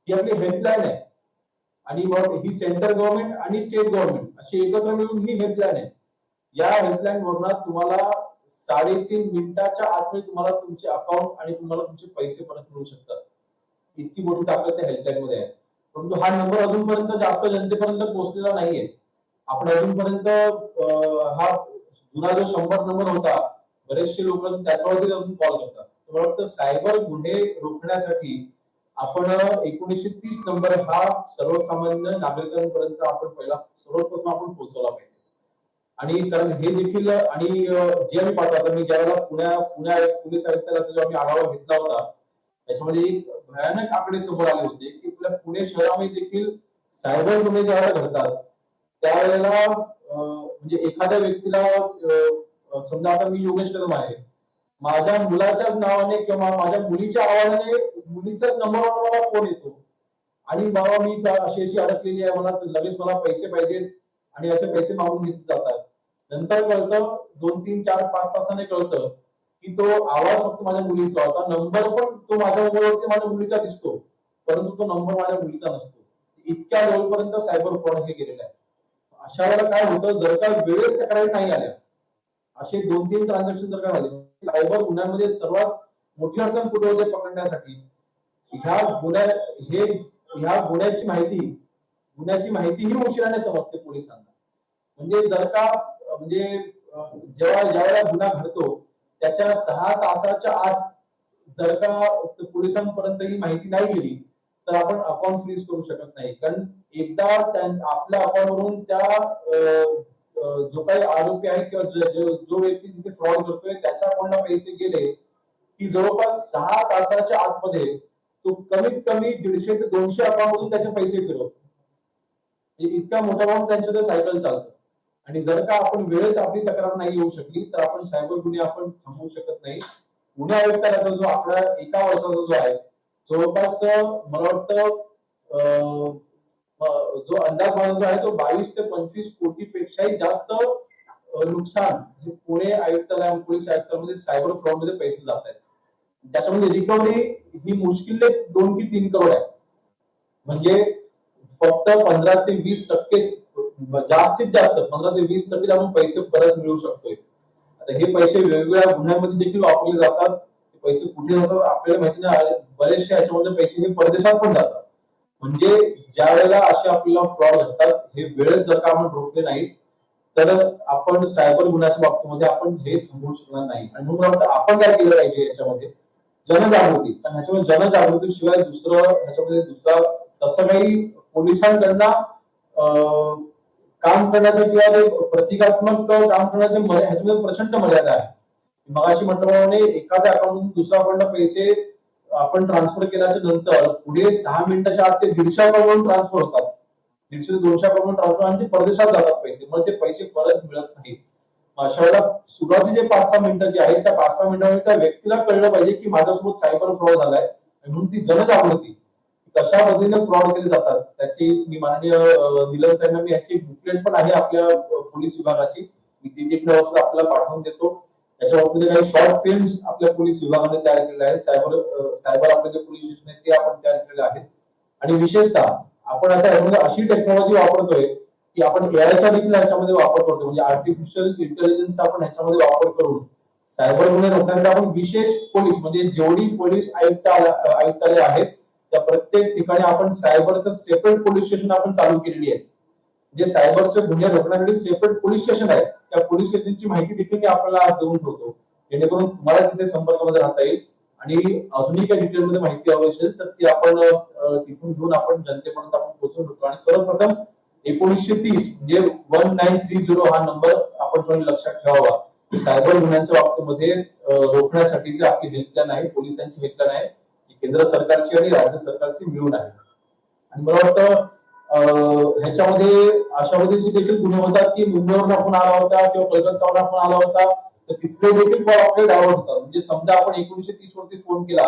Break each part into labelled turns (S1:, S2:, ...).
S1: ही आपली हेल्पलाईन आहे आणि मग ही सेंट्रल गव्हर्नमेंट आणि स्टेट गव्हर्नमेंट अशी एकत्र मिळून ही हेल्पलाईन आहे. या हेल्पलाईन वरून तुम्हाला 3.5 मिनिटाच्या आतमध्ये तुम्हाला तुमचे अकाउंट आणि तुम्हाला तुमचे पैसे परत मिळू शकतात. इतकी मोठी ताकद त्या हेल्पलाईन मध्ये आहे. परंतु हा नंबर अजूनपर्यंत जास्त जनतेपर्यंत पोहोचलेला नाहीये. आपण अजूनपर्यंत हा जुना जो 100 नंबर होता, बरेचसे लोक त्याच्यावरती अजून कॉल करतात. मला वाटतं सायबर गुन्हे रोखण्यासाठी आपण 1930 नंबर हा सर्वसामान्य नागरिकांपर्यंत आपण पहिला सर्वप्रथम आपण पोहोचवला पाहिजे. आणि कारण हे देखील आणि जे आम्ही पाहतो आता मी ज्यावेळेला पुण्या पोलीस आयुक्तालयाचा जो आम्ही आढावा घेतला होता त्याच्यामध्ये एक भयानक आकडे समोर आले होते की आपल्या पुणे शहरामध्ये देखील सायबर गुन्हे ज्यावेळेला घडतात त्यावेळेला म्हणजे एखाद्या व्यक्तीला समजा आता मी योगेश कदम आहे, माझ्या मुलाच्याच नावाने किंवा माझ्या मुलीच्या आवाजाने मुलीच्याच नंबरवर मला फोन येतो आणि बाबा मी अशी अशी अडकलेली आहे, मला लगेच मला पैसे पाहिजेत आणि असे पैसे मागून घेतले जातात. नंतर कळतं 2-3-4-5 तासाने कळतं की तो आवाज फक्त माझ्या मुलीचा होता, नंबर पण तो माझ्या मोबाईलवरती माझ्या मुलीचा दिसतो, परंतु तो नंबर माझ्या मुलीचा नसतो. इतक्या लेवलपर्यंत सायबर फ्रॉड हे गेलेलं आहे. अशा वेळेला काय होतं, जर का वेळेत तक्रारी नाही आल्या, असे 2-3 ट्रान्झॅक्शन जर का झाले, सायबर गुन्ह्यांमध्ये सर्वात मोठी अडचण कुठे होते पकडण्यासाठी, ह्या गुन्ह्याची माहिती ही उशिराने समजते पोलिसांना. म्हणजे जर का म्हणजे ज्यावेळेला गुन्हा घडतो त्याच्या 6 तासाच्या आत जर का पोलिसांपर्यंत ही माहिती नाही गेली तर आपण अकाउंट फ्रीज करू शकत नाही. कारण एकदा आपल्या अकाउंटवरून त्या जो काही आरोपी आहे किंवा जो व्यक्ती तिथे फ्रॉड करतोय त्याच्या अकाउंटला पैसे गेले की जवळपास 6 तासाच्या आतमध्ये तो कमीत कमी 150 ते 200 अकाउंटमधून त्याचे पैसे फिरवतो. इतका मोठा प्रमाणात त्यांचं ते सायकल चालतं. आणि जर का आपण वेळेत आपली तक्रार नाही येऊ शकली तर आपण सायबर गुन्हे आपण थांबवू शकत नाही. पुणे आयुक्तालयाचा जो आकडा एका वर्षाचा जो आहे जवळपास मला वाटतं जो अंदाज माझा जो आहे तो 22 ते 25 कोटी पेक्षाही जास्त नुकसान पुणे आयुक्तालय पोलीस आयुक्तालयामध्ये सायबर फ्रॉड मध्ये पैसे जात आहेत. त्याच्यामध्ये रिकव्हरी ही मुश्किल 2 की 3 करोड आहे. म्हणजे फक्त 15 ते 20% जास्तीत जास्त 15 ते 20% आपण पैसे परत मिळवू शकतोय. आता हे पैसे वेगवेगळ्या गुन्ह्यांमध्ये देखील वापरले जातात. पैसे कुठे जातात आपल्याला माहिती नाही. बरेचसे याच्यामध्ये पैसे हे परदेशात पण जातात. म्हणजे ज्या वेळेला असे आपल्याला फ्रॉड घडतात हे वेळेत जर का आपण रोखले नाही तर आपण सायबर गुन्ह्याच्या बाबतीमध्ये आपण हे थांबवू शकणार नाही. आणि म्हणून वाटतं आपण काय केलं पाहिजे याच्यामध्ये जनजागृती. कारण ह्याच्यामध्ये जनजागृतीशिवाय दुसरा तसं काही पोलिसांकडनं काम करण्याचं किंवा ते प्रतिकात्मक काम करण्याचे ह्याच्यामध्ये प्रचंड मर्यादा आहे. मगाशी म्हटल्याप्रमाणे एखाद्या अकाउंटमधून दुसऱ्या अकाउंटला पैसे आपण ट्रान्सफर केल्याच्या नंतर पुढे 6 मिनिटाच्या आत ते 150 अकाउंटवरून ट्रान्सफर होतात. 150 ते 200 अकाउंटवरून ट्रान्सफर आणि ते परदेशात जातात पैसे. मग ते पैसे परत मिळत नाहीत. अशा वेळेला सुरुवातीचे 5-6 मिनिटं जे आहेत त्या 5-6 मिनिटांमध्ये त्या व्यक्तीला कळलं पाहिजे की माझ्यासोबत सायबर फ्रॉड झालाय. म्हणून ती जनजागृती कशा पद्धतीने फ्रॉड केले जातात त्याची मी माननीय निलम मी याची बुकलेट पण आहे आपल्या पोलीस विभागाची. मी ती देखील आपल्याला पाठवून देतो. त्याच्या बाबतीत काही शॉर्ट फिल्म्स आपल्या पोलीस विभागाने तयार केलेल्या आहेत. सायबर आपले जे पोलीस स्टेशन आहेत ते आपण तयार केलेले आहेत. आणि विशेषतः आपण आता यामध्ये अशी टेक्नॉलॉजी वापरतोय की आपण एआयचा देखील याच्यामध्ये वापर करतो. म्हणजे आर्टिफिशियल इंटेलिजन्सचा आपण ह्याच्यामध्ये वापर करून सायबर गुन्हे रोखण्यासाठी आपण विशेष पोलीस म्हणजे जेवढी पोलीस आयुक्तालय आहेत त्या प्रत्येक ठिकाणी आपण सायबरचं सेपरेट पोलीस स्टेशन आपण चालू केलेली आहे. जे सायबरचे गुन्हे रोखण्यासाठी सेपरेट पोलीस स्टेशन आहे त्या पोलीस स्टेशनची माहिती देखील मी आपल्याला आज देऊन ठेवतो जेणेकरून तुम्हाला तिथे संपर्कामध्ये राहता येईल. आणि अजूनही काही डिटेलमध्ये माहिती हवी असेल तर ती आपण तिथून घेऊन आपण जनतेपर्यंत आपण पोहोचवू शकतो. आणि सर्वप्रथम 1930 म्हणजे 1930 हा नंबर आपण लक्षात ठेवावा. सायबर गुन्ह्यांच्या बाबतीमध्ये रोखण्यासाठी जी आपली हेल्पलाईन आहे पोलिसांची हेल्पलाईन आहे केंद्र सरकारची आणि राज्य सरकारची मिळून आहे. आणि मला वाटतं ह्याच्यामध्ये अशा पद्धतीचे देखील गुन्हे होतात की मुंबईवरून फोन आला होता किंवा कलकत्तावरून फोन आला होता तर तिथले देखील कॉल आपले डायव्हर्ट होतात. म्हणजे समजा आपण 1930 वरती फोन केला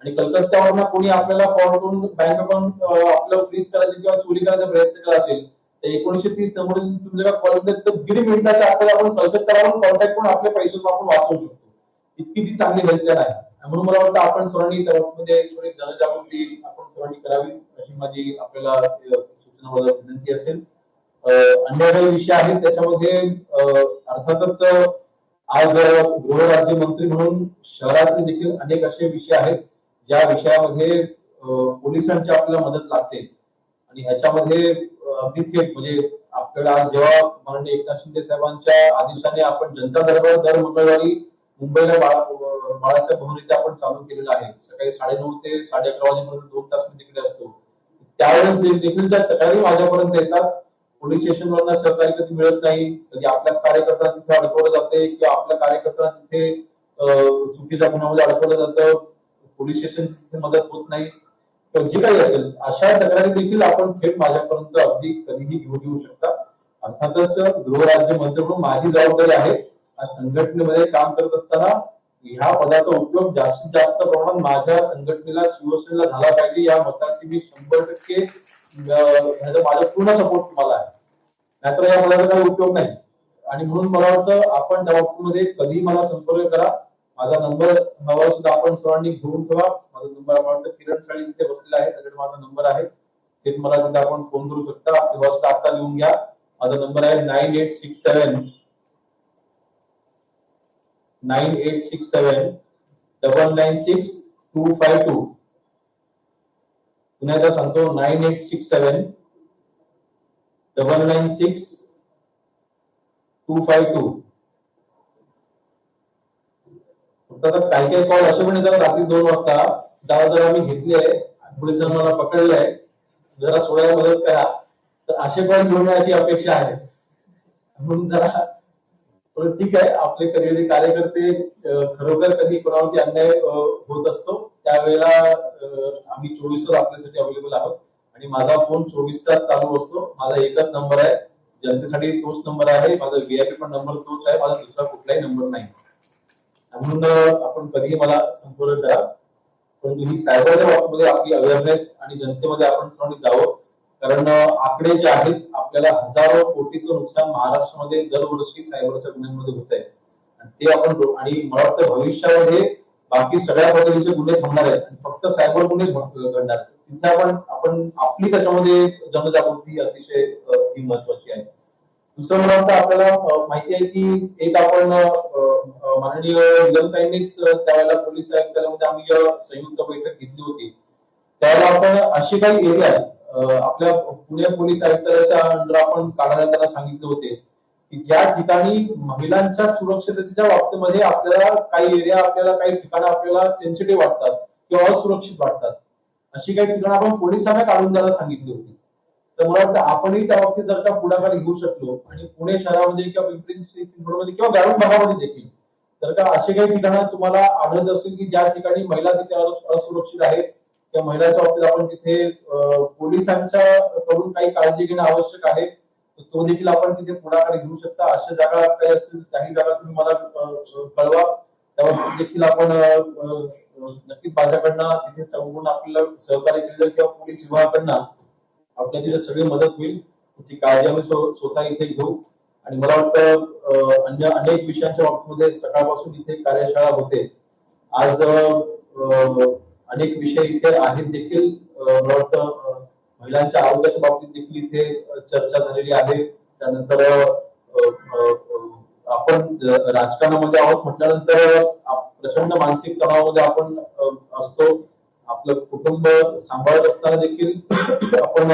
S1: आणि कलकत्त्यावरून कोणी आपल्याला कॉल करून बँक अकाउंट आपलं फ्रीज करायचं किंवा चोरी करायचा प्रयत्न केला असेल तर 1930 नंबर तुम्ही जर कॉल केला तर 1.5 मिनिटाच्या आत आपण कलकत्त्यावरून कॉन्टॅक्ट करून आपले पैसे आपण वाचवू शकतो. इतकी ती चांगली हेल्पलाईन आहे. म्हणून मला वाटतं आपण सर्वांनी त्यामध्ये थोडी जनजागृती आपण सर्वांनी करावी. माझी आपल्याला सूचना विनंती असेल. अन्य काही विषय आहेत त्याच्यामध्ये अर्थातच आज गृहराज्यमंत्री म्हणून शहरातले देखील अनेक असे विषय आहेत ज्या विषयामध्ये पोलिसांची आपल्याला मदत लागते आणि ह्याच्यामध्ये अगदी थेट म्हणजे आपल्याला आज जेव्हा माननीय एकनाथ शिंदे साहेबांच्या आदेशाने आपण जनता दरबार दर मंगळवारी मुंबईला बाळासाहेब भवन इथे आपण चालू केलेलं आहे. सकाळी 9:30 ते 11:30 वाजेपर्यंत 2 तास मी तिकडे असतो. त्यावेळेस देखील त्या तक्रारी माझ्यापर्यंत येतात. पोलीस स्टेशनवरनं सहकार्य कधी मिळत नाही, कधी आपल्याच कार्यकर्त्यांना तिथे अडकवलं जाते किंवा आपल्या कार्यकर्त्यांना तिथे चुकीच्या गुन्ह्यामध्ये अडकवलं जातं. पोलीस स्टेशन तिथे मदत होत नाही. जे काही असेल अशा तक्रारी देखील आपण थेट माझ्यापर्यंत अगदी कधीही घेऊन येऊ शकता. अर्थातच गृहराज्यमंत्री म्हणून माझी जबाबदारी आहे संघटनेमध्ये काम करत असताना ह्या पदाचा उपयोग जास्तीत जास्त प्रमाणात माझ्या संघटनेला शिवसेनेला झाला पाहिजे या मताची मी 100% ह्याचा माझा पूर्ण सपोर्ट तुम्हाला आहे. नाहीतर या पदाचा काही उपयोग नाही आणि म्हणून मला वाटतं आपण त्या बाबतीमध्ये कधी मला संपर्क करा. माझा नंबर हवा सुद्धा आपण सर्वांनी घेऊन ठेवा. माझा नंबर मला वाटतं किरण साळी तिथे बसलेला आहे त्याच्याकडे माझा नंबर आहे. ते मला तिथे आपण फोन करू शकता किंवा सुद्धा आता लिहून घ्या. माझा नंबर आहे 9867 996252. पुन्हा एकदा सांगतो 9867 996252. फक्त काही काही कॉल असे पण येतात रात्री 2 वाजता जरा आम्ही घेतले पोलिसांनी मला पकडलंय जरा सोडायला मदत करा तर असे कॉल घेऊन याची अपेक्षा आहे. म्हणून जरा ठीक आहे आपले कधी कधी कार्यकर्ते खरोखर कधी कोणावरती अन्याय होत असतो त्यावेळेला आम्ही 24 तास आपल्यासाठी अवेलेबल आहोत आणि माझा फोन 24 तास चालू असतो. माझा एकच नंबर आहे जनतेसाठी तोच नंबर आहे. माझा व्हीआयपी पण नंबर तोच आहे. माझा दुसरा कुठलाही नंबर नाही. म्हणून आपण कधीही मला संपर्क करा. परंतु ही सायबरच्या बाबतीमध्ये आपली अवेअरनेस आणि जनतेमध्ये आपण सर्वांनी जावं कारण आकडे जे आहेत आपल्याला हजारो कोटीचं नुकसान महाराष्ट्रामध्ये दरवर्षी सायबरच्या गुन्ह्यांमध्ये होत आहे आणि ते आपण आणि मला वाटतं भविष्यामध्ये बाकी सगळ्या पद्धतीचे गुन्हे थांबणार आहेत आणि फक्त सायबर गुन्हेच घडणार. तिथे आपण आपली त्याच्यामध्ये जनजागृती अतिशय ही महत्वाची आहे. दुसरं मला वाटतं आपल्याला माहिती आहे की एक आपण माननीय निलमताईंनीच त्यावेळेला पोलीस आयुक्तालयामध्ये आम्ही संयुक्त बैठक घेतली होती त्यावेळेला आपण अशी काही एरिया आपल्या पुणे पोलीस आयुक्तालयाच्या अंडर आपण काढायला त्यांना सांगितले होते की ज्या ठिकाणी महिलांच्या सुरक्षिततेच्या बाबतीमध्ये आपल्याला काही एरिया आपल्याला काही ठिकाणं आपल्याला सेन्सिटिव्ह वाटतात किंवा असुरक्षित वाटतात अशी काही ठिकाणं आपण पोलिसांना काढून द्यायला सांगितली होती. तर मला वाटतं आपणही त्या बाबतीत जर का पुढाकार घेऊ शकलो आणि पुणे शहरामध्ये किंवा पिंपरी चिंचवडमध्ये किंवा ग्रामीण भागामध्ये देखील जर का असे काही ठिकाणं तुम्हाला आढळत असेल की ज्या ठिकाणी महिला तिथे असुरक्षित आहेत त्या महिलांच्या बाबतीत आपण तिथे पोलिसांच्या कडून काही काळजी घेणं आवश्यक आहे तो देखील आपण तिथे पुढाकार घेऊ शकता. अशा जागा काही असेल काही जागा तुम्ही मला कळवा त्या बाबतीत देखील आपण नक्कीच माझ्याकडनं तिथे संपूर्ण आपल्याला सहकार्य केलं किंवा पोलीस विभागाकडनं आपल्याची जर सगळी मदत होईल त्याची काळजी आम्ही स्वतः इथे घेऊ. आणि मला वाटतं अन्य अनेक विषयांच्या बाबतीमध्ये सकाळपासून इथे कार्यशाळा होते. आज अनेक विषय इथे आहेत देखील. मला वाटतं महिलांच्या आरोग्याच्या बाबतीत देखील इथे चर्चा झालेली आहे. त्यानंतर आपण राजकारणामध्ये आहोत म्हटल्यानंतर प्रचंड मानसिक तणावामध्ये आपण असतो. आपलं कुटुंब सांभाळत असताना देखील आपण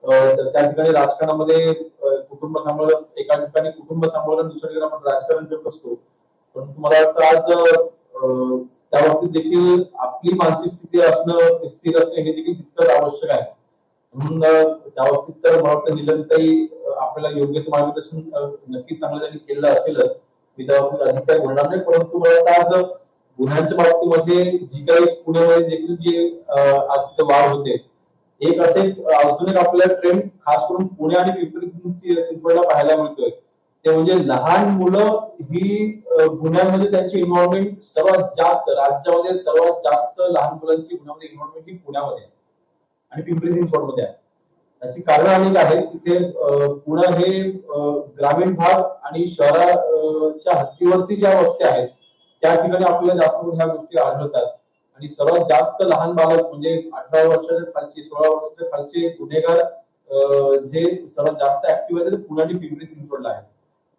S1: त्या ठिकाणी राजकारणामध्ये कुटुंब सांभाळत एका ठिकाणी कुटुंब सांभाळून दुसऱ्या ठिकाणी आपण राजकारण करत असतो. परंतु मला वाटतं आज त्या बाबतीत देखील आपली मानसिक स्थिती असणं स्थिर असणं हे देखील तितकंच आवश्यक आहे. म्हणून त्या बाबतीत तर मला वाटतं निलमताई आपल्याला योग्य ते मार्गदर्शन नक्कीच चांगलं त्यांनी केलेलं असेलच. मी त्या बाबतीत अधिक काही बोलणार नाही. परंतु मला वाटतं आज गुन्ह्यांच्या बाबतीमध्ये जी काही पुण्यामध्ये देखील जी आज तिथे वाढ होते एक असे अजून एक आपल्याला ट्रेंड खास करून पुणे आणि पिंपरी चिंचवडला पाहायला मिळतोय ते म्हणजे लहान मुलं ही गुन्ह्यांमध्ये त्यांची इन्व्हॉल्वमेंट सर्वात जास्त राज्यामध्ये सर्वात जास्त लहान मुलांची गुन्ह्यामध्ये इन्व्हॉल्वमेंट ही पुण्यामध्ये आणि पिंपरी चिंचवडमध्ये आहे. त्याची कारण अनेक आहेत. तिथे पुणे हे ग्रामीण भाग आणि शहराच्या हद्दीवरती ज्या वस्त्या आहेत त्या ठिकाणी आपल्याला जास्त करून ह्या गोष्टी आढळतात आणि सर्वात जास्त लहान बालक म्हणजे 18 वर्षाच्या खालचे 16 वर्षाच्या खालचे गुन्हेगार जे सर्वात जास्त ऍक्टिव्ह आहेत ते पुणे आणि पिंपरी चिंचवडला आहे.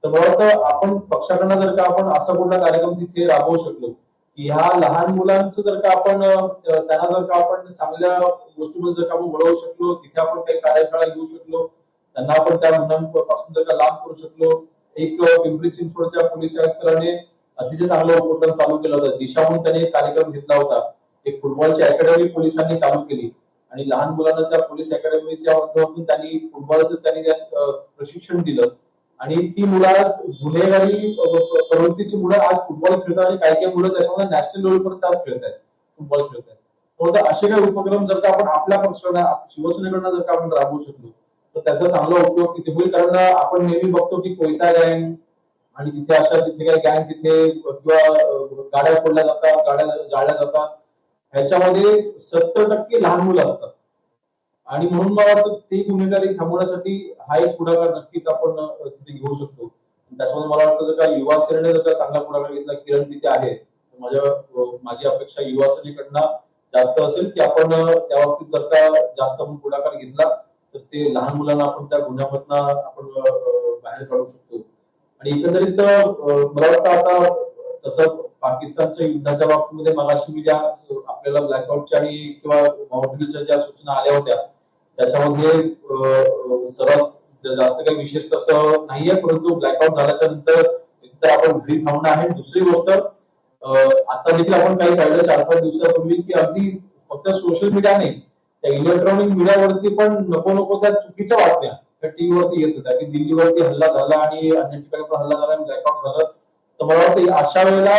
S1: तर मला वाटतं आपण पक्षाकडनं जर का आपण असा कुठला कार्यक्रम तिथे राबवू शकलो की ह्या लहान मुलांचं जर का आपण त्यांना जर का आपण चांगल्या गोष्टीमध्ये जर का आपण वळवू शकलो, तिथे आपण काही कार्यशाळा घेऊ शकलो, त्यांना आपण त्या गुन्ह्यांपासून जर का लांब करू शकलो. एक पिंपरी चिंचवडच्या पोलीस आयुक्तांनी अतिशय चांगला उपक्रम चालू केला होता. दिशा म्हणून त्यांनी एक कार्यक्रम घेतला होता. एक फुटबॉलची अकॅडमी पोलिसांनी चालू केली आणि लहान मुलांना त्या पोलीस अकॅडमीच्या माध्यमातून त्यांनी फुटबॉलचं त्यांनी प्रशिक्षण दिलं आणि ती मुलं आज गुन्हेगारी प्रवृत्तीची मुलं आज फुटबॉल खेळतात आणि काही काही मुलं त्याच्यामध्ये नॅशनल लेवलपर्यंत आज खेळत आहेत, फुटबॉल खेळत आहेत. तर असे काही उपक्रम जर का आपण आपल्या पक्षाने शिवसेनेकडनं जर का आपण राबवू शकलो तर त्याचा चांगला उपयोग तिथे होईल. कारण आपण नेहमी बघतो की कोयता गँग आणि तिथे तिथे काही गँग तिथे किंवा गाड्या फोडल्या जातात, गाड्या जाळल्या जातात, ह्याच्यामध्ये 70% लहान मुलं असतात आणि म्हणून मला वाटतं ते गुन्हेगारी थांबवण्यासाठी हा एक पुढाकार नक्कीच आपण तिथे घेऊ शकतो. त्याच्यामध्ये मला वाटतं जर का युवा सेनेने जर का चांगला पुढाकार घेतला, किरण तिथे आहे, माझी अपेक्षा युवा सेनेकडनं जास्त असेल की आपण त्या बाबतीत जर का जास्त आपण पुढाकार घेतला तर ते लहान मुलांना आपण त्या गुन्ह्यामधनं आपण बाहेर काढू शकतो. आणि एकंदरीत मला वाटतं आता तसं पाकिस्तानच्या युद्धाच्या बाबतीमध्ये मगाशी मी ज्या आपल्याला ब्लॅकआउटच्या आणि किंवा माउंटेनच्या ज्या सूचना आल्या होत्या त्याच्यामध्ये सर्वात जास्त काही विशेष तसं नाहीये, परंतु ब्लॅकआउट झाल्याच्या नंतर एकतर आपण घरी थांबणं आहे. दुसरी गोष्ट आता देखील आपण काही पाहिलं 4-5 दिवसापूर्वी की अगदी फक्त सोशल मीडिया नाही, त्या इलेक्ट्रॉनिक मीडियावरती पण नको नको त्या चुकीच्या बातम्या त्या टीव्हीवरती येत होत्या की दिल्लीवरती हल्ला झाला आणि अन्य ठिकाणी पण हल्ला झाला आणि ब्लॅकआउट झालं. तर मला वाटतं अशा वेळेला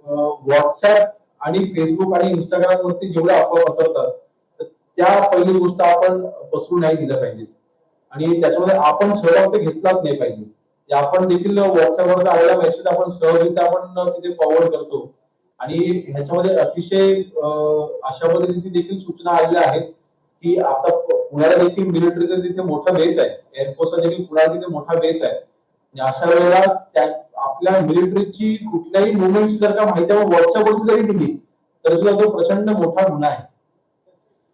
S1: व्हॉट्सअप आणि फेसबुक आणि इंस्टाग्राम वरती जेवढ्या अफवा पसरतात त्या पहिली गोष्ट आपण पसरू नाही दिल्या पाहिजे आणि त्याच्यामध्ये आपण सहभाग घेतलाच नाही पाहिजे. आपण देखील व्हॉट्सअपवरचा आलेला मेसेज आपण सहजरित्या आपण तिथे फॉरवर्ड करतो आणि ह्याच्यामध्ये अतिशय अशा पद्धतीची देखील सूचना आलेल्या आहेत की आता पुण्याला देखील मिलिटरीचा तिथे मोठा बेस आहे, एअरफोर्सचा देखील पुण्याला तिथे मोठा बेस आहे आणि अशा वेळेला आपल्या मिलिटरीची कुठल्याही मुवमेंट जर का माहिती आपण व्हॉट्सअपवरती जरी दिली तरी सुद्धा तो प्रचंड मोठा गुन्हा आहे.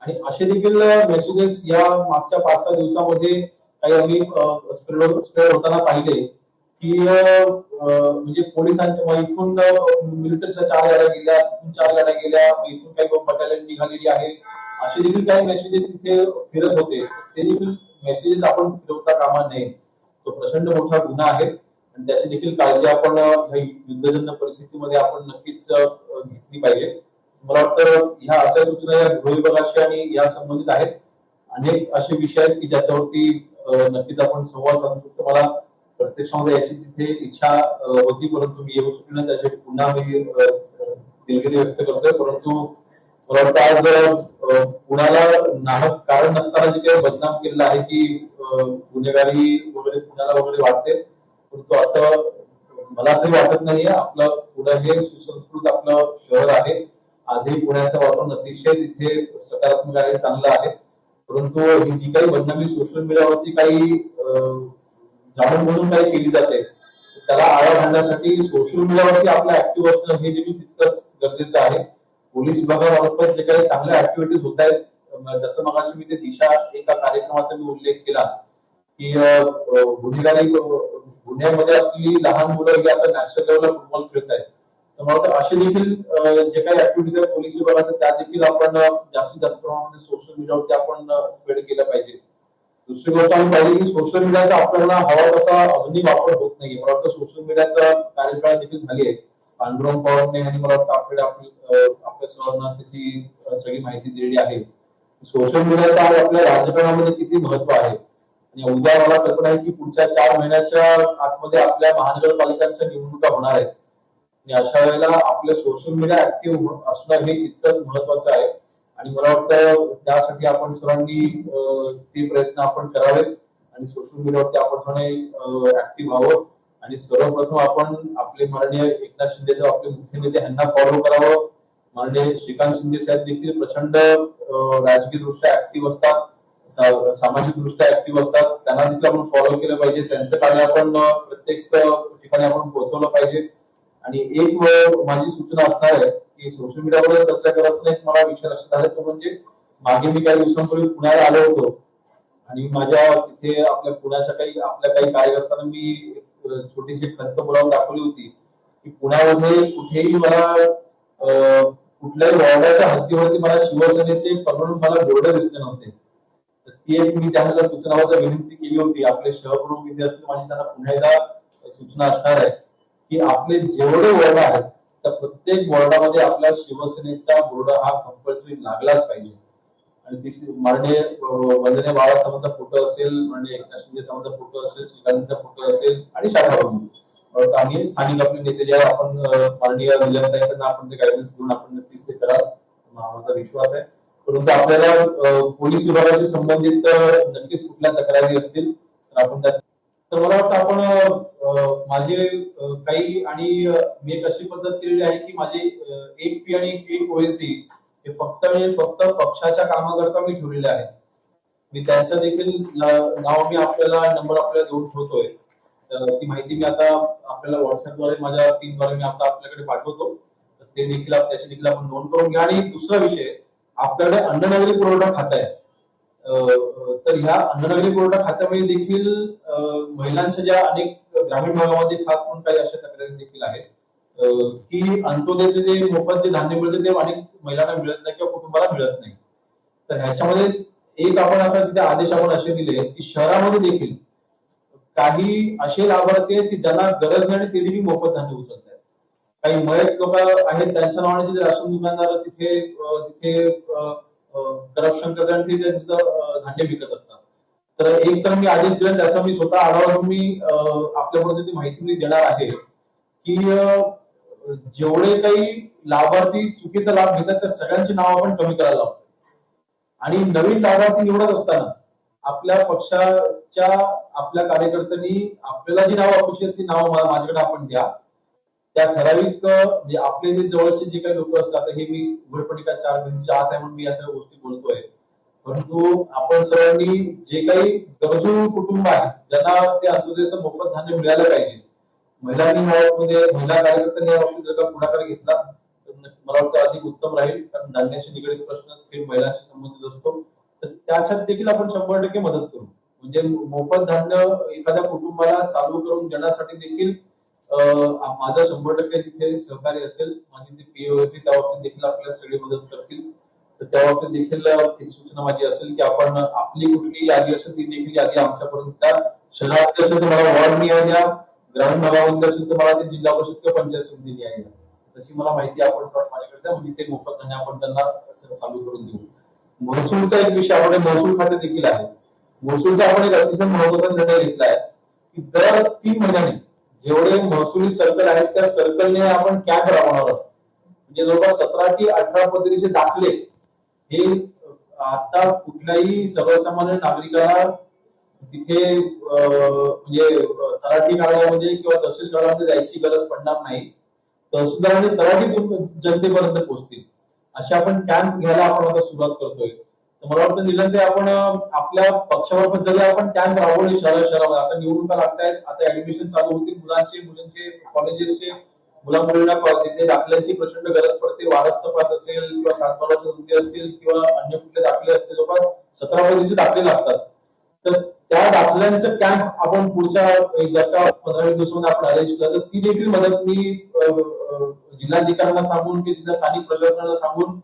S1: आणि असे देखील मेसेजेस या मागच्या 5-6 दिवसामध्ये काही आम्ही स्प्रेड होताना पाहिले की म्हणजे पोलिसांच्या इथून मिलिटरीच्या 4 गाड्या गेल्या, इथून 4 गाड्या गेल्या, इथून काही बटालियन निघालेली आहे, असे देखील काही मेसेजेस तिथे फिरत होते. ते देखील मेसेजेस आपण फिरवता कामा नये. तो प्रचंड मोठा गुन्हा आहे आणि त्याची देखील काळजी आपण युद्धजन्य परिस्थितीमध्ये आपण नक्कीच घेतली पाहिजे. मला वाटतं ह्या अशा सूचना या गृह विभागाशी आणि या संबंधित आहेत. अनेक असे विषय आहेत की ज्याच्यावरती नक्कीच आपण संवाद साधू शकतो. मला प्रत्यक्षामध्ये याची तिथे इच्छा होती, परंतु मी येऊ शकलो नाही, त्यासाठी पुन्हा मी दिलगिरी व्यक्त करतोय. परंतु मला वाटतं आज पुण्याला नाहक कारण नसताना जे काही बदनाम केलेलं आहे की गुन्हेगारी वगैरे पुण्याला वगैरे वाटते, परंतु असं मला तरी वाटत नाहीये. आपलं पुणे हे सुसंस्कृत आपलं शहर आहे. आजही पुण्याचं वातावरण अतिशय तिथे सकारात्मक आहे, चांगलं आहे. परंतु ही जी काही बदनामी सोशल मीडियावरती काही जाणून बुजून काही केली जाते त्याला आळा घालण्यासाठी सोशल मीडियावरती आपलं ऍक्टिव्ह असणं हे देखील तितकंच गरजेचं आहे. पोलीस विभागामार्फत जे काही चांगल्या ऍक्टिव्हिटीज होत आहेत, जसं मगाशी मी ते दिशा एका कार्यक्रमाचा मी उल्लेख केला की गुन्ह्यामध्ये असलेली लहान मुलं ही आता नॅशनल लेवलला फुटबॉल खेळत आहेत. तर मला असे देखील जे काही ऍक्टिव्हिटीज आहेत पोलीस विभागाच्या त्या देखील आपण जास्तीत जास्त प्रमाणामध्ये सोशल मीडियावरती आपण स्प्रेड केलं पाहिजे. दुसरी गोष्ट आम्ही पाहिली की सोशल मीडियाचा आपल्याला हवा तसा अजूनही वापर होत नाहीये. मला वाटतं सोशल मीडियाचा कार्यशाळा देखील झाली आहे पांडुरंग पवारने आणि मला वाटतं आपल्या सर्वांना त्याची सगळी माहिती दिलेली आहे. सोशल मीडियाचा आज आपल्या राजकारणामध्ये किती महत्व आहे आणि उद्या मला कल्पना आहे की पुढच्या 4 महिन्याच्या आतमध्ये आपल्या महानगरपालिकांच्या निवडणुका होणार आहेत आणि अशा वेळेला आपलं सोशल मीडिया ऍक्टिव्ह असणं हे तितकंच महत्वाचं आहे आणि मला वाटतं त्यासाठी आपण सर्वांनी ते प्रयत्न आपण करावेत आणि सोशल मीडियावरती आपण सर्वांनी ऍक्टिव्ह व्हावं आणि सर्वप्रथम आपण आपले माननीय एकनाथ शिंदे साहेब आपले मुख्य नेते यांना फॉलो करावं. माननीय श्रीकांत शिंदे साहेब देखील प्रचंड राजकीय दृष्ट्या ऍक्टिव्ह असतात, सामाजिक दृष्ट्या ऍक्टिव्ह असतात, त्यांना देखील आपण फॉलो केलं पाहिजे. त्यांचं कार्य आपण प्रत्येक ठिकाणी आपण पोहोचवलं पाहिजे. आणि एक माझी सूचना असणार आहे की की सोशल मीडियावर चर्चा करत नाही, मला विषय लक्षात आला तो म्हणजे मागे मी काही दिवसांपूर्वी पुण्याला आलो होतो आणि माझ्या तिथे आपल्या काही कार्यकर्त्यांना मी छोटीशी खंत बोलावून दाखवली होती की पुण्यामध्ये कुठेही मला कुठल्याही वॉर्डाच्या हद्दीवरती मला शिवसेनेचे परमनंट मला बोर्ड दिसले नव्हते. तर ती एक मी त्यांना सूचनावाचा विनंती केली होती. आपले शहरप्रमुख विधी असतील आणि त्यांना पुन्हा एकदा सूचना असणार आहे की आपले जेवढे वॉर्ड आहेत त्या प्रत्येक वॉर्डामध्ये आपल्या शिवसेनेचा बोर्ड हा कंपल्सरी लागलाच पाहिजे. आणि ती माननीय वंदनीय बाळासाहेबांचा फोटो असेल, माननीय एकनाथ शिंदे साहेबांचा फोटो असेल, श्रीकांतचा फोटो असेल आणि शाखा प्रमुख आणि स्थानिक आपले नेते जे आपण माननीय विजयताईंकडून आपण ते गायडन्स घेऊन आपण नक्कीच ते कराल माझा विश्वास आहे. परंतु आपल्याला पोलीस विभागाशी संबंधित नक्कीच कुठल्या तक्रारी असतील तर आपण त्यात तर मला वाटतं आपण माझे काही आणि मी एक अशी पद्धत केलेली आहे की माझे एक पी आणि एक ओएसडी हे फक्त पक्षाच्या कामाकरता मी ठेवलेले आहे. मी त्यांचं देखील नाव मी आपल्याला नंबर आपल्याला देऊन ठेवतोय. तर ती माहिती मी आता आपल्याला व्हॉट्सअपद्वारे माझ्या टीमद्वारे मी आता आपल्याकडे पाठवतो. तर ते देखील त्याची देखील आपण नोंद करून घ्या. आणि दुसरा विषय, आपल्याकडे अन्ननागरी पुरवठा खातं आहे. तर ह्या अन्ननागरी पुरवठा खात्यामध्ये देखील महिलांच्या ज्या अनेक ग्रामीण भागामध्ये खास म्हणून काही अशा तक्रारी देखील आहेत की अंत्योदयचे जे मोफत जे धान्य मिळते ते अनेक महिलांना मिळत नाही किंवा कुटुंबाला मिळत नाही. तर ह्याच्यामध्ये एक आपण आता जिथे आदेश आपण असे दिले की शहरामध्ये देखील काही असे लाभार्थी आहेत की ज्यांना गरज नाही ते देखील मोफत धान्य उचलत आहेत. काही मयत लोक आहेत त्यांच्या नावाने जे राशन दुकानदार तिथे तिथे करप्शन करतात आणि ते त्यांचं धान्य विकत असतात. तर एक तर मी आदेश दिला त्याचा मी स्वतः आढावा घेऊन मी आपल्यापर्यंत ती माहिती मी देणार आहे की जेवढे काही लाभार्थी चुकीचा लाभ घेतात त्या सगळ्यांची नाव आपण कमी करायला लावतो. आणि नवीन लाभार्थी निवडत असताना आपल्या पक्षाच्या आपल्या कार्यकर्त्यांनी आपल्याला जी नावं अपेक्षित ती नावं माझ्याकडे आपण द्या. त्या ठराविक म्हणजे आपले जे जवळचे जे काही लोक असतात हे मी उघडपणे काय 4 भिंतीच्या आत आहे म्हणून मी अशा गोष्टी बोलतोय. परंतु आपण सर्वांनी जे काही गरजू कुटुंब आहे ज्यांना ते अंत्योदयचं मोफत धान्य मिळालं पाहिजे, महिलांनी महिला कार्यकर्त्यांनी या बाबतीत जर का पुढाकार घेतला तर मला वाटतं अधिक उत्तम राहील. कारण धान्याशी निगडीत प्रश्न थेट महिलांशी संबंधित असतो. तर त्याच्यात देखील आपण 100% मदत करू. म्हणजे मोफत धान्य एखाद्या कुटुंबाला चालू करून देण्यासाठी देखील माझं 100% तिथे सहकार्य असेल. माझी ती पीओ होती त्या बाबतीत देखील आपल्याला सगळी मदत करतील. तर त्या बाबतीत देखील एक सूचना माझी असेल की आपण आपली कुठली यादी असेल ती देखील यादी आमच्यापर्यंत शहरात असेल तर मला वॉर्ड यादी द्या, ग्रामीण भागामध्ये असेल तर मला ते जिल्हा परिषद किंवा पंचायत समिती यादी द्या. तशी मला माहिती आपण माझ्याकडे द्या म्हणजे ते मोफत धान्य आपण त्यांना चालू करून देऊ. महसूलचा एक विषय आपण महसूल खाते देखील आहे. महसूलचा आपण एक अतिशय महत्वाचा निर्णय घेतला आहे की दर 3 महिन्याने जेवढे महसुली सर्कल आहेत त्या सर्कलने आपण कॅम्प राबवणार आहोत. म्हणजे जवळपास 17 की 18 पद्धतीचे दाखले हे आता कुठल्याही सर्वसामान्य नागरिकाला तिथे म्हणजे तलाठी कार्यालयामध्ये किंवा तहसील कार्यालयामध्ये जायची गरज पडणार नाही. तहसीलदार आणि तलाठी जनतेपर्यंत पोहोचतील असे आपण कॅम्प घ्यायला आपण आता सुरुवात करतोय. तर मला वाटतं निलंते आपण आपल्या पक्षामार्फत जरी आपण कॅम्प राबवले शहरामध्ये, आता निवडणुका लागतायत, आता ऍडमिशन चालू होतील मुलांचे कॉलेजेसचे, मुलांमुलींना तिथे दाखल्यांची प्रचंड गरज पडते. वारस तपास असेल किंवा 7 बाराचे नोंदी असतील किंवा अन्य कुठले दाखले असतील जवळपास 17 पद्धतीचे दाखले लागतात. तर त्या दाखल्यांचं कॅम्प आपण पुढच्या जर का 15-20 दिवसामध्ये आपण अरेंज केलं तर ती देखील मदत मी जिल्हाधिकाऱ्यांना सांगून की तिथल्या स्थानिक प्रशासनाला सांगून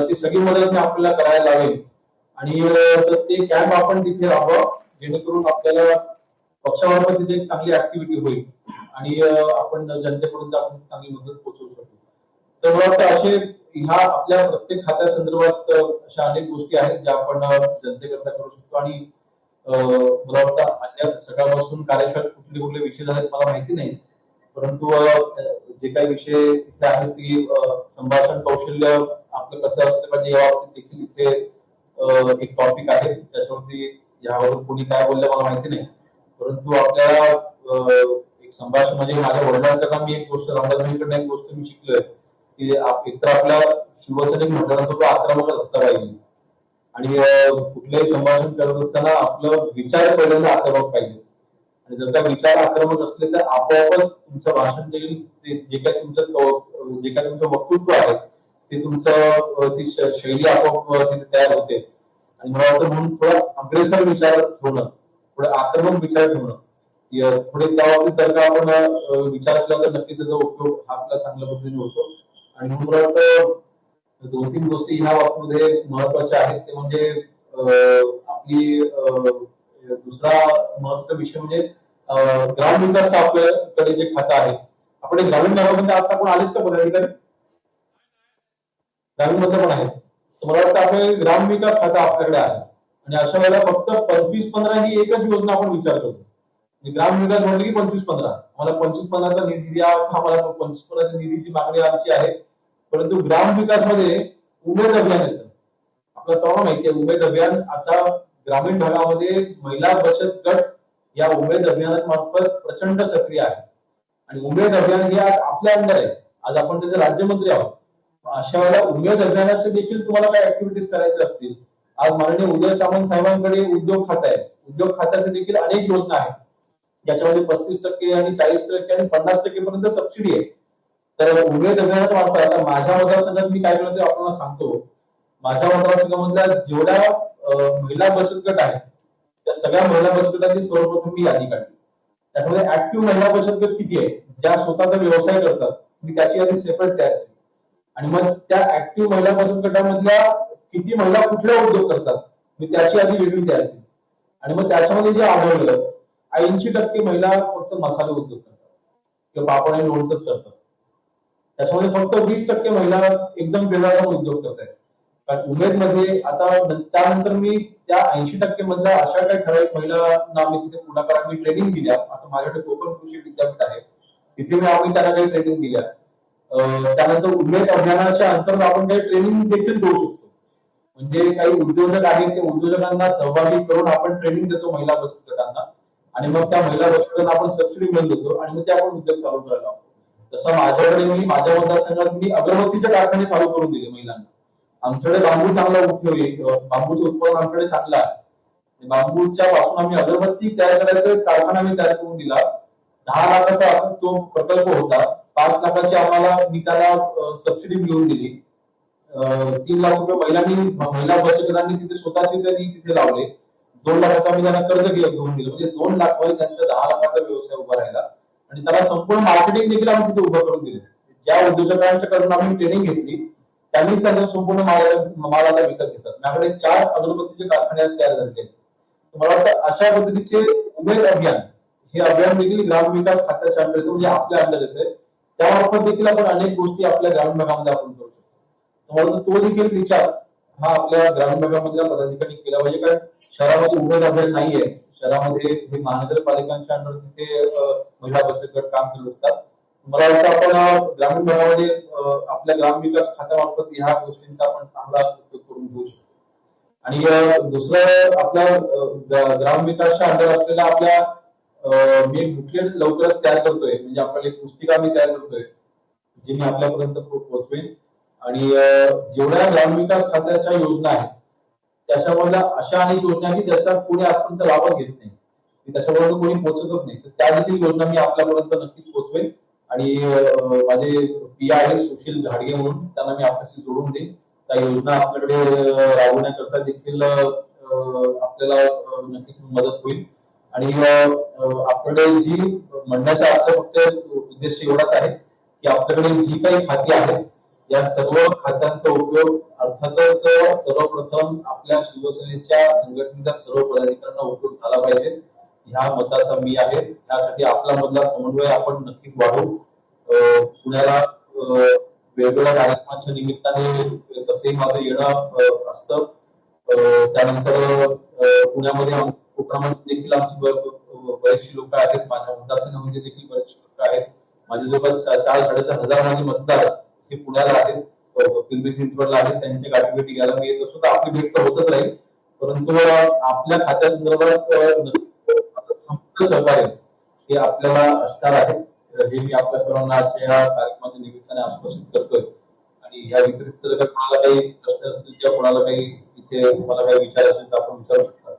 S1: ती सगळी मदत मी आपल्याला करायला लावेल. आणि ते कॅम्प आपण तिथे राहावं जेणेकरून आपल्याला पक्षामार्फत तिथे एक चांगली ऍक्टिव्हिटी होईल आणि आपण जनतेपर्यंत आपण चांगली मदत पोहोचवू शकू. तर मला वाटतं असे ह्या आपल्या प्रत्येक खात्यासंदर्भात अशा अनेक गोष्टी आहेत ज्या आपण जनतेकरता करू शकतो. आणि मला वाटतं अन्य सकाळपासून कार्यशाळेत कुठले विषय झालेत मला माहिती नाही. परंतु जे काही विषय इथे आहेत की संभाषण कौशल्य आपलं कसं असलं पाहिजे या बाबतीत देखील इथे एक टॉपिक आहे. त्याच्यावरती यावर कोणी काय बोललं मला माहिती नाही. परंतु आपल्याला एक संभाषण म्हणजे माझ्या वडिलांकडून मी एक गोष्ट रामदासजींकडून एक गोष्ट मी शिकलोय की एकतर आपल्या शिवसैनिक म्हटल्यानंतर तो आक्रमकच असला पाहिजे आणि कुठलंही संभाषण करत असताना आपलं विचार पहिल्यांदा आक्रमक पाहिजे. आणि जर का विचार आक्रमक असले तर आपोआपच तुमचं भाषण देखील जे काही तुमचं जे काही तुमचं वक्तृत्व आहे ते तुमचं ती शैली आपोआप तिथे तयार होते. आणि मला वाटतं म्हणून थोडा अग्रेसर विचार ठेवणं, थोडं आक्रमक विचार ठेवणं, थोडे त्या बाबतीत जर का आपण विचार केला तर नक्कीच त्याचा उपयोग हा आपला चांगल्या पद्धतीने होतो. आणि म्हणून मला वाटतं 2-3 गोष्टी ह्या बाबतीमध्ये महत्वाच्या आहेत. ते म्हणजे आपली दुसरा महत्वाचा विषय म्हणजे ग्रामविकास आपल्याकडे जे खातं आहे, आपण ग्रामीण भागामध्ये आता कोण आलेत का पदाधिकारी? ग्रामीण मध्ये पण आहेत. मला वाटतं आपले ग्रामविकास खातं आपल्याकडे आहे आणि अशा वेळेला फक्त 25-15 ही एकच योजना आपण विचार करतो. ग्रामविकास म्हटलं की 25-15 आम्हाला 25-15चा निधी द्या, आम्हाला 25-15च्या निधीची मागणी आमची आहे. परंतु ग्रामविकास मध्ये उमेद अभियान येतं. आपल्याला सर्वांना माहिती आहे उमेद अभियान आता ग्रामीण भागामध्ये महिला बचत गट या उमेद अभियानाच्या मार्फत प्रचंड सक्रिय आहे. आणि उमेद अभियान हे आज आपल्या अंडर आहे. आज आपण त्याचे राज्यमंत्री आहोत. अशा वेळेला उमेद अभियानाचे देखील तुम्हाला काही ऍक्टिव्हिटीज करायचे असतील, आज माननीय उदय सामंत साहेबांकडे उद्योग खातं आहे. उद्योग खात्याचे देखील अनेक योजना आहेत. याच्यामध्ये 35% आणि 40% आणि 50% पर्यंत सबसिडी आहे. तर उमेद अभियानाच्या मार्फत आता माझ्या मतदारसंघात मी काय केलं ते आपल्याला सांगतो. माझ्या मतदारसंघामधल्या जेवढ्या महिला बचत गट आहेत त्या सगळ्या महिला बचत गटांची सर्वप्रथम मी यादी काढली. त्याच्यामध्ये ऍक्टिव्ह महिला बचत गट किती आहे, ज्या स्वतःचा व्यवसाय करतात, मी त्याची यादी सेपरेट तयार केली. आणि मग त्या ऍक्टिव्ह महिला बचत गटामधल्या किती महिला कुठल्या उद्योग करतात मी त्याची यादी वेगळी तयार केली. आणि मग त्याच्यामध्ये जे आढळलं 80% महिला फक्त मसाले उद्योग करतात किंवा पापड आणि लोणचंच करतात. त्याच्यामध्ये फक्त 20% महिला एकदम वेगळा उद्योग करतात. कारण उमेद मध्ये आता त्यानंतर मी त्या 80% मधल्या अशा काही ठराविक महिलांना मी तिथे पुढाकाराने ट्रेनिंग दिल्या. आता माझ्याकडे कोकण कृषी विद्यापीठ आहे, तिथे आम्ही त्यांना काही ट्रेनिंग दिल्या. त्यानंतर उमेद अभियानाच्या अंतर्गत आपण काही ट्रेनिंग देखील देऊ शकतो. म्हणजे काही उद्योजक आहेत ते उद्योजकांना सहभागी करून आपण ट्रेनिंग देतो महिला बचत गटांना. आणि मग त्या महिला बचत गटांना आपण सबसिडी मिळून देतो आणि मग ते आपण उद्योग चालू करायला लावतो. तसं माझ्याकडे मी माझ्या मतदारसंघात मी अगरबत्तीचे कारखाने चालू करून दिले महिलांना. आमच्याकडे बांबू चांगला बांबूचं उत्पादन आमच्याकडे चांगलं आहे. बांबूच्या पासून आम्ही अगरबत्ती तयार करायचा कारखाना आम्ही तयार करून दिला. 10 लाखाचा तो प्रकल्प होता. 5 लाखाची आम्हाला मी त्याला सबसिडी मिळवून दिली. 3 लाख रुपये महिला बचत गटांनी तिथे स्वतःचे त्यांनी तिथे लावले. 2 लाखाचा आम्ही त्यांना कर्ज घेऊन दिलं. म्हणजे 2 लाख मध्ये त्यांचा 10 लाखाचा व्यवसाय उभा राहिला. आणि त्याला संपूर्ण मार्केटिंग देखील आम्ही तिथे उभं करून दिले. ज्या उद्योजकांच्याकडून आम्ही ट्रेनिंग घेतली त्यांनीच त्यांचा संपूर्ण माल आता विकत घेतात. माझ्याकडे 4 अगरबत्तीचे कारखाने आज तयार झालेले आहेत. मला वाटतं अशा पद्धतीचे उमेद अभियान हे अभियान देखील ग्रामविकास खात्याच्या अंडर येतं, म्हणजे आपल्या अंडर येते. त्यामार्फत देखील आपण अनेक गोष्टी आपल्या ग्रामीण भागामध्ये आपण करू शकतो. मला वाटतं तो देखील विचार हा आपल्या ग्रामीण भागामधल्या पदाधिकारी केला पाहिजे. कारण शहरामध्ये उमेद अभियान नाहीये. शहरामध्ये हे महानगरपालिकांच्या अंडर तिथे महिला बचत गट काम करत असतात. मला वाटतं आपण ग्रामीण भागामध्ये आपल्या ग्रामविकास खात्यामार्फत ह्या गोष्टींचा आपण चांगला उपयोग करून घेऊ शकतो. आणि दुसरं आपल्या ग्रामविकासच्या अंडर असलेल्या आपल्या मी एक बुकलेट लवकरच तयार करतोय. म्हणजे आपल्याला एक पुस्तिका मी तयार करतोय जी मी आपल्यापर्यंत पोहोचवेन. आणि जेवढ्या ग्रामविकास खात्याच्या योजना आहेत त्याच्यामधल्या अशा अनेक योजना की ज्याचा कोणी आजपर्यंत लाभच घेत नाही, त्याच्यापर्यंत कोणी पोहोचतच नाही, तर त्या देखील योजना मी आपल्यापर्यंत नक्कीच पोहोचवेन. आणि माझे पी आहे सुशील घाडगे म्हणून, त्यांना मी आपल्याशी जोडून देईन. त्या योजना आपल्याकडे राबवण्याकरता देखील आपल्याला नक्कीच मदत होईल. आणि आपल्याकडे जी म्हणण्याचा अर्थ फक्त उद्देश एवढाच आहे की आपल्याकडे जी काही खाती आहेत या सर्व खात्यांचा उपयोग अर्थातच सर्वप्रथम आपल्या शिवसेनेच्या संघटनेच्या सर्व पदाधिकाऱ्यांना उपयोग झाला पाहिजे. ह्या मताचा मी आहे. त्यासाठी आपला मधला समन्वय आपण नक्कीच वाढवू. पुण्याला वेगवेगळ्या कार्यक्रमांच्या निमित्ताने तसंही माझं येणं असतं. त्यानंतर पुण्यामध्ये कोकणामध्ये देखील आमची बरेचशी लोक आहेत. माझ्या मतदारसंघामध्ये देखील बरेचशी लोक आहेत. माझे जवळपास 4-4.5 माझे मतदार हे पुण्याला आहेत, पिंपरी चिंचवडला आहेत. त्यांच्या गाठीभेटी घ्यायला मी येत असतो, तर आपली भेट तर होतच राहील. परंतु आपल्या खात्या संदर्भात सहकार्य हे आपल्याला असणार आहे. हे मी आपल्या सर्वांना आजच्या या कार्यक्रमाच्या निमित्ताने आश्वासित करतोय. आणि या व्यतिरिक्त जर कोणाला काही प्रश्न असतील किंवा कोणाला काही इथे तुम्हाला काही विचार असेल तर आपण विचारू शकता.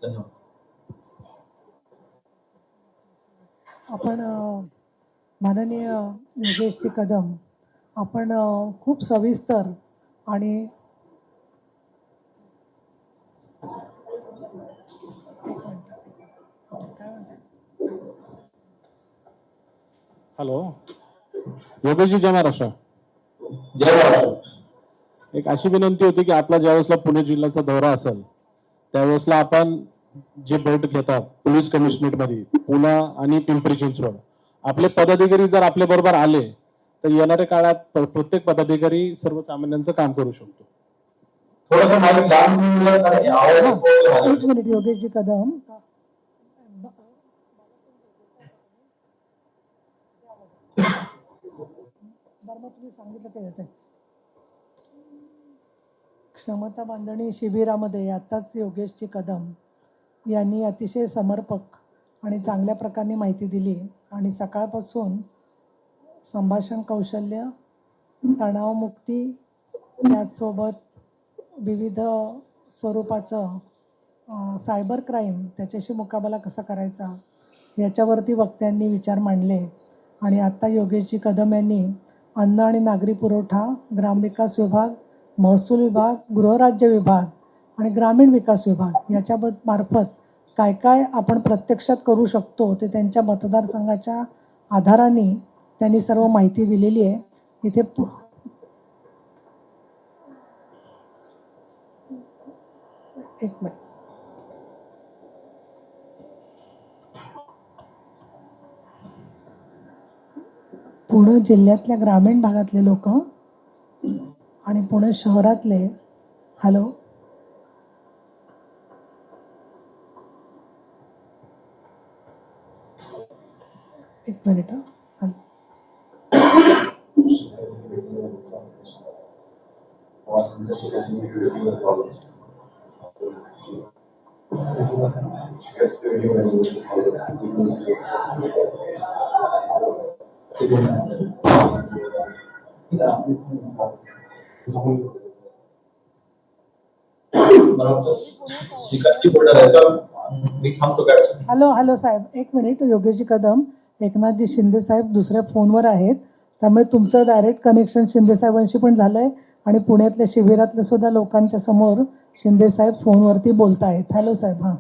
S1: धन्यवाद.
S2: आपण माननीय योगेश कदम आपण खूप सविस्तर आणि
S3: हॅलो, योगेशजी, जय महाराष्ट्र.
S1: जय महाराष्ट्र.
S3: एक अशी विनंती होती की आपला ज्यावेळेसला पुणे जिल्ह्याचा दौरा असेल त्यावेळेसला आपण जे बैठक घेतात पोलीस कमिशनरेट मध्ये पुणे आणि पिंपरी चिंचवड, आपले पदाधिकारी जर आपल्या बरोबर आले तर येणाऱ्या काळात प्रत्येक पदाधिकारी सर्वसामान्यांचं काम करू शकतो.
S1: थोडंसं माहिती
S2: एक मिनिट योगेशजी कदम. तुम्ही सांगितलं काय येते क्षमता बांधणी शिबिरामध्ये आताच योगेशजी कदम यांनी अतिशय समर्पक आणि चांगल्या प्रकारे माहिती दिली आणि सकाळपासून संभाषण कौशल्य, तणावमुक्ती, त्याचसोबत विविध स्वरूपाचं सायबर क्राईम त्याच्याशी मुकाबला कसा करायचा याच्यावरती वक्त्यांनी विचार मांडले. आणि आत्ता योगेशजी कदम यांनी अन्न आणि नागरी पुरवठा, ग्रामविकास विभाग, महसूल विभाग, गृहराज्य विभाग आणि ग्रामीण विकास विभाग याच्या मार्फत काय काय आपण प्रत्यक्षात करू शकतो ते त्यांच्या मतदारसंघाच्या आधाराने त्यांनी सर्व माहिती दिलेली आहे. इथे एक मिनिट. पुणे जिल्ह्यातल्या ग्रामीण भागातले लोक आणि पुणे शहरातले. हॅलो, एक मिनिट. हॅलो साहेब, एक मिनिट. योगेशजी कदम, एकनाथजी शिंदे साहेब दुसऱ्या फोनवर आहेत, त्यामुळे तुमचं डायरेक्ट कनेक्शन शिंदे साहेबांशी पण झालंय आणि पुण्यातल्या शिबिरातल्या सुद्धा लोकांच्या समोर शिंदे साहेब फोनवरती बोलतायत. हॅलो साहेब. हां.